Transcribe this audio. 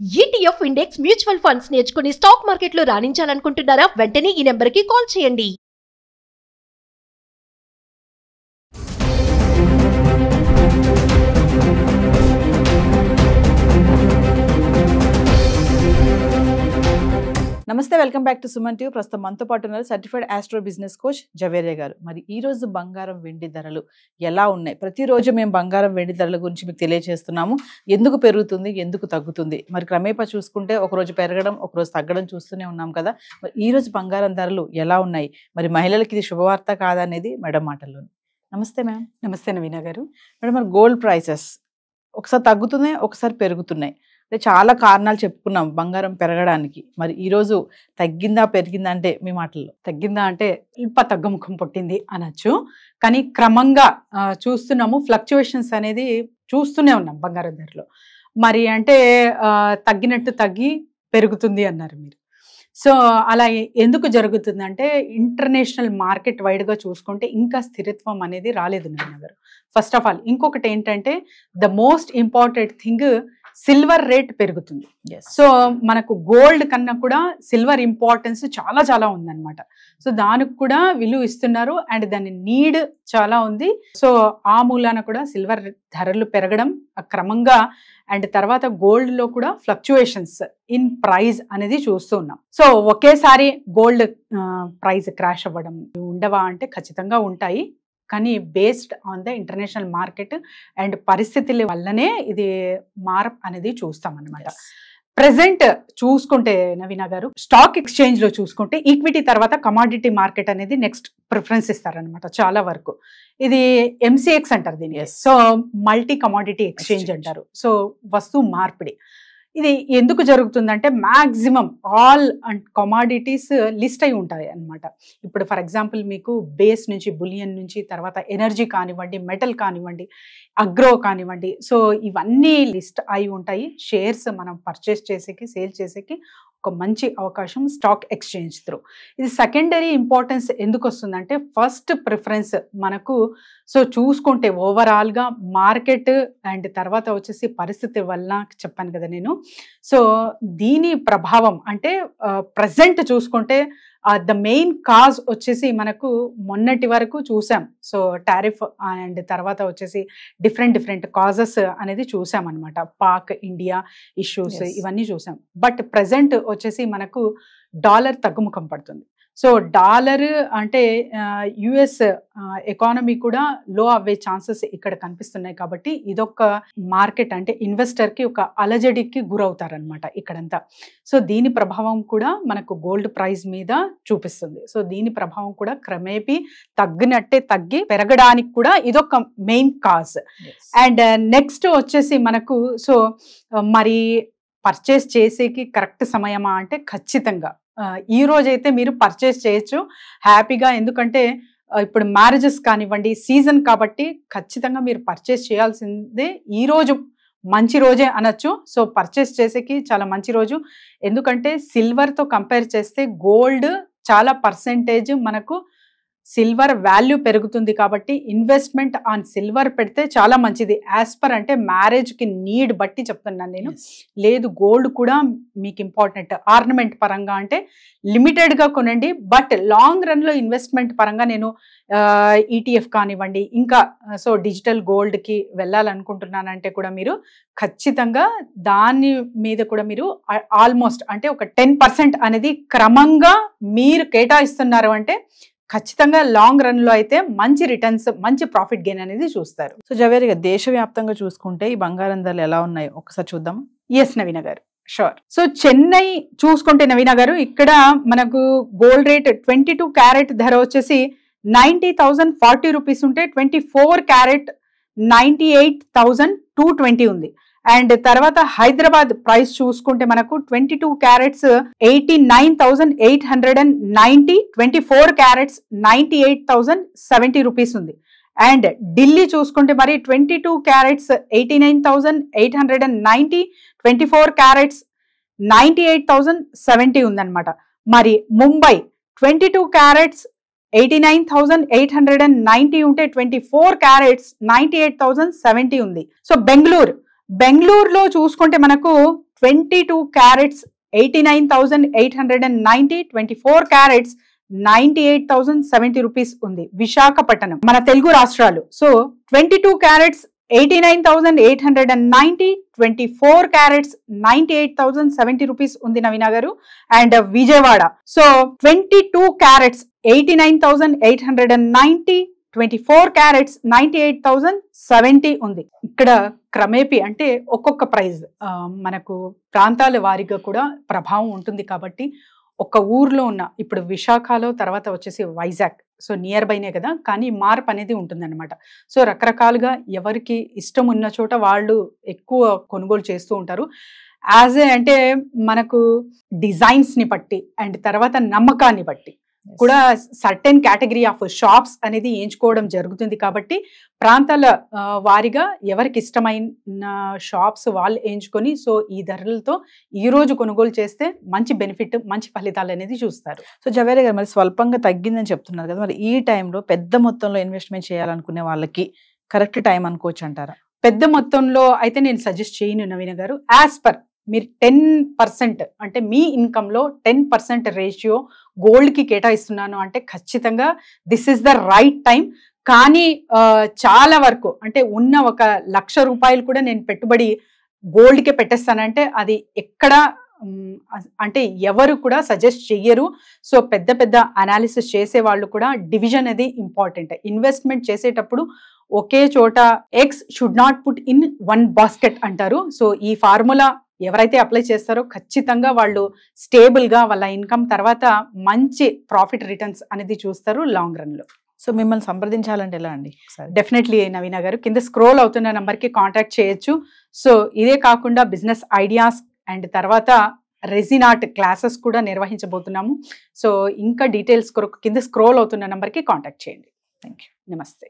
ETF index mutual funds నేర్చుకుని stock మార్కెట్లో రాణించాలనుకుంటున్నారా? వెంటనే ఈ నెంబర్కి కాల్ చేయండి. నమస్తే, welcome back to Suman TV. ప్రస్తుతం మనతో పాటు ఉన్నారు certified astro business coach Javeria గారు. మరి ఈ రోజు బంగారం వెండి ధరలు ఎలా ఉన్నాయి? ప్రతిరోజు మేము బంగారం వెండి ధరల గురించి మీకు తెలియజేస్తున్నాము. ఎందుకు పెరుగుతుంది, ఎందుకు తగ్గుతుంది, మరి క్రమేపా చూసుకుంటే ఒకరోజు పెరగడం ఒకరోజు తగ్గడం చూస్తూనే ఉన్నాం కదా. మరి ఈ రోజు బంగారం ధరలు ఎలా ఉన్నాయి, మరి మహిళలకి ఇది శుభవార్త కాదా అనేది మేడం మాటల్లో. నమస్తే మ్యామ్. నమస్తే నవీన గారు. మేడం, మరి గోల్డ్ ప్రైసెస్ ఒకసారి తగ్గుతున్నాయి, ఒకసారి పెరుగుతున్నాయి. అంటే చాలా కారణాలు చెప్పుకున్నాం బంగారం పెరగడానికి. మరి ఈరోజు తగ్గిందా పెరిగిందా అంటే మీ మాటల్లో? తగ్గిందా అంటే ఇప్ప తగ్గుముఖం పుట్టింది అనొచ్చు. కానీ క్రమంగా చూస్తున్నాము, ఫ్లక్చువేషన్స్ అనేది చూస్తూనే ఉన్నాం బంగారం ధరలో. మరి అంటే తగ్గినట్టు తగ్గి పెరుగుతుంది అన్నారు మీరు. సో అలా ఎందుకు జరుగుతుందంటే ఇంటర్నేషనల్ మార్కెట్ వైడ్గా చూసుకుంటే ఇంకా స్థిరత్వం అనేది రాలేదు నవీన గారు. ఫస్ట్ ఆఫ్ ఆల్ ఇంకొకటి ఏంటంటే the most important thing, silver rate పెరుగుతుంది. సో మనకు గోల్డ్ కన్నా కూడా సిల్వర్ ఇంపార్టెన్స్ చాలా చాలా ఉందన్నమాట. సో దానికి కూడా విలువ ఇస్తున్నారు అండ్ దాని నీడ్ చాలా ఉంది. సో ఆ మూలాన కూడా సిల్వర్ ధరలు పెరగడం క్రమంగా అండ్ తర్వాత గోల్డ్ లో కూడా ఫ్లక్చుయేషన్స్ ఇన్ ప్రైస్ అనేది చూస్తూ ఉన్నాం. సో ఒకేసారి గోల్డ్ ప్రైస్ క్రాష్ అవ్వడం ఉండవా అంటే ఖచ్చితంగా ఉంటాయి. కానీ based on the international market and పరిస్థితుల వల్లనే ఇది మార్పు అనేది చూస్తాం అన్నమాట. ప్రెసెంట్ చూసుకుంటే నవీన గారు, స్టాక్ ఎక్స్చేంజ్ లో చూసుకుంటే ఈక్విటీ తర్వాత కమాడిటీ మార్కెట్ అనేది నెక్స్ట్ ప్రిఫరెన్స్ ఇస్తారనమాట చాలా వరకు. ఇది MCX అంటారు దీన్ని. సో మల్టీ కమాడిటీ ఎక్స్చేంజ్ అంటారు. సో వస్తువు మార్పిడి ఇది ఎందుకు జరుగుతుందంటే maximum all and commodities list అయి ఉంటాయి అన్నమాట. ఇప్పుడు ఫర్ ఎగ్జాంపుల్ మీకు బేస్ నుంచి బులియన్ నుంచి తర్వాత ఎనర్జీ కానివ్వండి, మెటల్ కానివ్వండి, అగ్రో కానివ్వండి, సో ఇవన్నీ లిస్ట్ అయి ఉంటాయి. షేర్స్ మనం పర్చేస్ చేసేకి సేల్ చేసేకి ఒక మంచి అవకాశం స్టాక్ ఎక్స్చేంజ్ త్రూ. ఇది సెకండరీ ఇంపార్టెన్స్ ఎందుకు వస్తుందంటే ఫస్ట్ ప్రిఫరెన్స్ మనకు. సో చూసుకుంటే ఓవరాల్గా మార్కెట్ అండ్ తర్వాత వచ్చేసి పరిస్థితి వల్ల చెప్పాను కదా నేను. సో దీని ప్రభావం అంటే ప్రజెంట్ చూసుకుంటే ద మెయిన్ కాజ్ వచ్చేసి మనకు మొన్నటి వరకు చూసాం. సో టారిఫ్ అండ్ తర్వాత వచ్చేసి డిఫరెంట్ కాజెస్ అనేది చూసాం అనమాట. పాక్ ఇండియా ఇష్యూస్ ఇవన్నీ చూసాం. బట్ ప్రజెంట్ వచ్చేసి మనకు డాలర్ తగ్గుముఖం పడుతుంది. సో డాలర్ అంటే US ఎకానమీ కూడా లో అవ్వే ఛాన్సెస్ ఇక్కడ కనిపిస్తున్నాయి. కాబట్టి ఇదొక మార్కెట్ అంటే ఇన్వెస్టర్ కి ఒక అలజడికి గురవుతారనమాట ఇక్కడంతా. సో దీని ప్రభావం కూడా మనకు గోల్డ్ ప్రైస్ మీద చూపిస్తుంది. సో దీని ప్రభావం కూడా క్రమేపీ తగ్గినట్టే తగ్గి పెరగడానికి కూడా ఇదొక మెయిన్ కాజ్. అండ్ నెక్స్ట్ వచ్చేసి మనకు సో మరి పర్చేస్ చేసేకి కరెక్ట్ సమయమా అంటే ఖచ్చితంగా ఈ రోజైతే మీరు పర్చేస్ చేయొచ్చు హ్యాపీగా. ఎందుకంటే ఇప్పుడు మ్యారేజెస్ కానివ్వండి సీజన్ కాబట్టి ఖచ్చితంగా మీరు పర్చేస్ చేయాల్సిందే. ఈ రోజు మంచి రోజే అనొచ్చు. సో పర్చేస్ చేసేకి చాలా మంచి రోజు. ఎందుకంటే సిల్వర్తో కంపేర్ చేస్తే గోల్డ్ చాలా పర్సెంటేజ్ మనకు సిల్వర్ వాల్యూ పెరుగుతుంది. కాబట్టి ఇన్వెస్ట్మెంట్ ఆన్ సిల్వర్ పెడితే చాలా మంచిది. యాజ్ పర్ అంటే మ్యారేజ్కి నీడ్ బట్టి చెప్తున్నాను నేను. లేదు గోల్డ్ కూడా మీకు ఇంపార్టెంట్ ఆర్నమెంట్ పరంగా అంటే లిమిటెడ్గా కొనండి. బట్ లాంగ్ రన్లో ఇన్వెస్ట్మెంట్ పరంగా నేను ETF కానివ్వండి ఇంకా సో డిజిటల్ గోల్డ్కి వెళ్ళాలనుకుంటున్నానంటే కూడా మీరు ఖచ్చితంగా దాని మీద కూడా మీరు ఆల్మోస్ట్ అంటే ఒక 10% అనేది క్రమంగా మీరు కేటాయిస్తున్నారు అంటే ఖచ్చితంగా లాంగ్ రన్ లో అయితే మంచి రిటర్న్స్ మంచి ప్రాఫిట్ గెయిన్ అనేది చూస్తారు. సో జవేరియా, దేశవ్యాప్తంగా చూసుకుంటే ఈ బంగారం ధరలు ఎలా ఉన్నాయి ఒకసారి చూద్దాం. ఎస్ నవీన గారు, షూర్. సో చెన్నై చూసుకుంటే నవీన గారు, ఇక్కడ మనకు గోల్డ్ రేట్ 22 క్యారెట్ ధర వచ్చేసి 90,040 రూపీస్ ఉంటే 24 క్యారెట్ 98,220 ఉంది. అండ్ తర్వాత హైదరాబాద్ ప్రైస్ చూసుకుంటే మనకు 22 క్యారెట్స్ 89,890, 24 క్యారెట్స్ 98,070 రూపీస్ ఉంది. అండ్ ఢిల్లీ చూసుకుంటే మరి 22 క్యారెట్స్ 89,890, 24 క్యారెట్స్ 98,070 ఉందన్నమాట. మరి ముంబై 22 క్యారెట్స్ 89,890 ఉంటే 24 క్యారెట్స్ 98,070 ఉంది. సో బెంగళూరులో చూసుకుంటే మనకు 22 క్యారెట్స్ 89,890, 24 క్యారెట్స్ 98,070 రూపీస్ ఉంది. విశాఖపట్నం మన తెలుగు రాష్ట్రాలు. సో 22 క్యారెట్స్ 89,890, 24 క్యారెట్స్ 98,070 రూపీస్ ఉంది నవీన గారు. And Vijayawada, so 22 carats 89,890, 24 carats 98,070 ఉంది. ఇక్కడ క్రమేపీ అంటే ఒక్కొక్క ప్రైజ్ మనకు ప్రాంతాల వారీగా కూడా ప్రభావం ఉంటుంది. కాబట్టి ఒక ఊర్లో ఉన్న ఇప్పుడు విశాఖలో తర్వాత వచ్చేసి వైజాగ్, సో నియర్ బైనే కదా, కానీ మార్పు అనేది ఉంటుందన్నమాట. సో రకరకాలుగా ఎవరికి ఇష్టం ఉన్న చోట వాళ్ళు ఎక్కువ కొనుగోలు చేస్తూ ఉంటారు. యాజ్ ఏ అంటే మనకు డిజైన్స్ ని బట్టి అండ్ తర్వాత నమ్మకాన్ని బట్టి కూడా సర్టెన్ కేటగిరీ ఆఫ్ షాప్స్ అనేది ఎంచుకోవడం జరుగుతుంది. కాబట్టి ప్రాంతాల వారిగా ఎవరికి ఇష్టమైన షాప్స్ వాళ్ళు ఎంచుకొని సో ఈ ధరలతో ఈ రోజు కొనుగోలు చేస్తే మంచి బెనిఫిట్, మంచి ఫలితాలు అనేది చూస్తారు. సో జవేరి గారు, మరి స్వల్పంగా తగ్గిందని చెప్తున్నారు కదా, మరి ఈ టైంలో పెద్ద మొత్తంలో ఇన్వెస్ట్మెంట్ చేయాలనుకునే వాళ్ళకి కరెక్ట్ టైం అనుకోవచ్చు అంటారా? పెద్ద మొత్తంలో అయితే నేను సజెస్ట్ చేయను నవీన గారు. యాజ్ పర్ మీరు 10% అంటే మీ ఇన్కమ్ లో 10% రేషియో గోల్డ్ కి కేటాయిస్తున్నాను అంటే ఖచ్చితంగా this is the right time. కానీ చాలా వరకు అంటే ఉన్న 1,00,000 రూపాయలు కూడా నేను పెట్టుబడి గోల్డ్ కే పెట్టేస్తానంటే అది ఎక్కడ అంటే ఎవరు కూడా సజెస్ట్ చెయ్యరు. సో పెద్ద పెద్ద అనాలిసిస్ చేసే వాళ్ళు కూడా డివిజన్ అనేది ఇంపార్టెంట్. ఇన్వెస్ట్మెంట్ చేసేటప్పుడు ఒకే చోట eggs should not put in one basket అంటారు. సో ఈ ఫార్ములా ఎవరైతే అప్లై చేస్తారో ఖచ్చితంగా వాళ్ళు స్టేబుల్ గా వాళ్ళ ఇన్కమ్ తర్వాత మంచి ప్రాఫిట్ రిటర్న్స్ అనేది చూస్తారు లాంగ్ రన్ లో. సో మిమ్మల్ని సంప్రదించాలంటే ఎలా అండి? డెఫినెట్లీ నవీన గారు, కింద స్క్రోల్ అవుతున్న నంబర్ కి కాంటాక్ట్ చేయొచ్చు. సో ఇదే కాకుండా బిజినెస్ ఐడియాస్ అండ్ తర్వాత రెజిన్ ఆర్ట్ క్లాసెస్ కూడా నిర్వహించబోతున్నాము. సో ఇంకా డీటెయిల్స్ కొరకు కింద స్క్రోల్ అవుతున్న నంబర్ కి కాంటాక్ట్ చేయండి. Thank you. నమస్తే.